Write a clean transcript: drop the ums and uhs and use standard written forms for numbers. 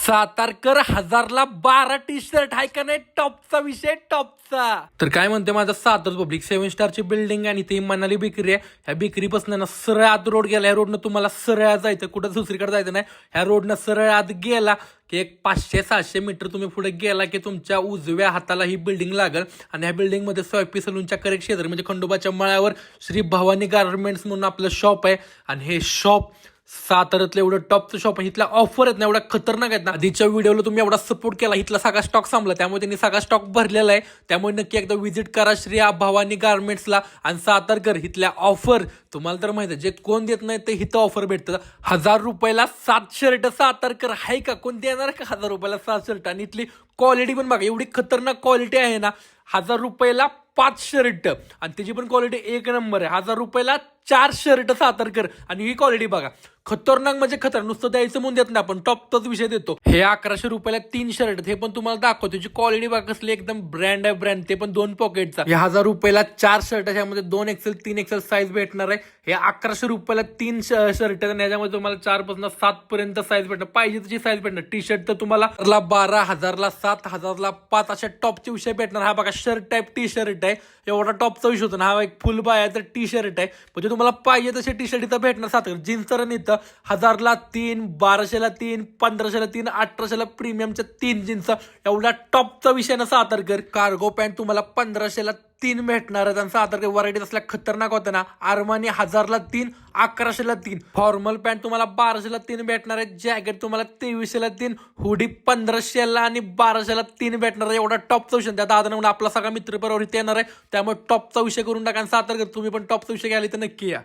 सातारकर 1000ला 12 T shirt आहे का नाही? टॉपचा विषय टॉपचा. तर काय म्हणते माझं सातार पब्लिक 7 स्टारची बिल्डिंग आणि ती मनाली बेकरी आहे. ह्या बेकरीपासून ना सरळ आत रोड गेला. ह्या रोडनं तुम्हाला सरळ आत जायचं, कुठं दुसरीकडे जायचं नाही. ह्या रोडनं सरळ आत गेला की एक 500-700 मीटर तुम्ही पुढे गेला की तुमच्या उजव्या हाताला ही बिल्डिंग लागल. आणि ह्या बिल्डिंगमध्ये सोयपी सलूनच्या करेक्ट शेजारी म्हणजे खंडोबाच्या मळ्यावर श्री भवानी गार्मेंट्स म्हणून आपलं शॉप आहे. आणि हे शॉप साताऱ्यातलं एवढं टॉपचं शॉप आहे. इथल्या ऑफर आहेत ना एवढा खतरनाक आहेत ना. आधीच्या व्हिडिओला तुम्ही एवढा सपोर्ट केला, इथला सगळा स्टॉक संपला, त्यामुळे त्यांनी सगळा स्टॉक भरलेला आहे. त्यामुळे नक्की एकदा व्हिजिट करा श्री भवानी गार्मेंट्सला. आणि सातारकर इथल्या ऑफर तुम्हाला तर माहिती आहे, जे कोण देत नाही ते इथं ऑफर भेटतं. 1000 रुपयाला 7 शर्ट. सातारकर आहे का कोण देणार का 1000 रुपयाला 7 शर्ट? आणि इथली क्वालिटी पण बघा, एवढी खतरनाक क्वालिटी आहे ना. 1000 रुपयाला 5 शर्ट आणि त्याची पण क्वालिटी एक नंबर आहे. 1000 रुपयाला 4 शर्ट सातारकर. आणि ही क्वालिटी बघा, खतरनाक म्हणजे खतरनाक. नुसतं द्यायचं म्हणून देत नाही आपण, टॉपचाच विषय देतो. हे 1100 रुपयाला 3 शर्ट, हे पण तुम्हाला दाखवतो. त्याची क्वालिटी बघा कसली एकदम ब्रँड आहे, ब्रँड, ते पण 2 पॉकेटचा. हे 1000 रुपयाला 4 शर्ट, यामध्ये 2 XL 3 XL साईज भेटणार आहे. हे 1100 रुपयाला 3 शर्ट आणि याच्यामध्ये तुम्हाला 4 पासून 7 पर्यंत साईज भेटणार, पाहिजे तशी साईज भेटणार. टी शर्ट तर तुम्हाला 12, 1000ला 7, 1000ला 5 अशा टॉपचे विषय भेटणार. हा बघा शर्ट टाईप टी शर्ट आहे, एवढा टॉपचा विषय होतो ना. हा एक फुल बायाचा टी शर्ट आहे, म्हणजे तुम्हाला पाहिजे तसे टी शर्ट इथं भेटणार. सातार जीन्स तर इथं 1000ला 3, 1200ला 3, 1500ला 3, 1800ला प्रीमियमच्या 3 जीन्स. एवढा टॉपचा विषय ना सातारकर. कार्गो पॅन्ट तुम्हाला 1500ला 3 भेटणार आहेत. आणि सातारकर व्हरायटी असल्या खतरनाक होत्या ना. आर्मानी 1000ला 3, 1100ला 3. फॉर्मल पॅन्ट तुम्हाला 1200ला 3 भेटणार आहे. जॅकेट तुम्हाला 2300ला 3, हुडी 1500ला आणि 1200ला 3 भेटणार आहे. एवढा टॉपचा विषय. त्या दादा म्हणून आपला सगळा मित्र बरोबर इथे येणार आहे, त्यामुळे टॉपचा विषय करून टाका. सातारकर तुम्ही पण टॉपचा विषय घ्यायला तर नक्की या.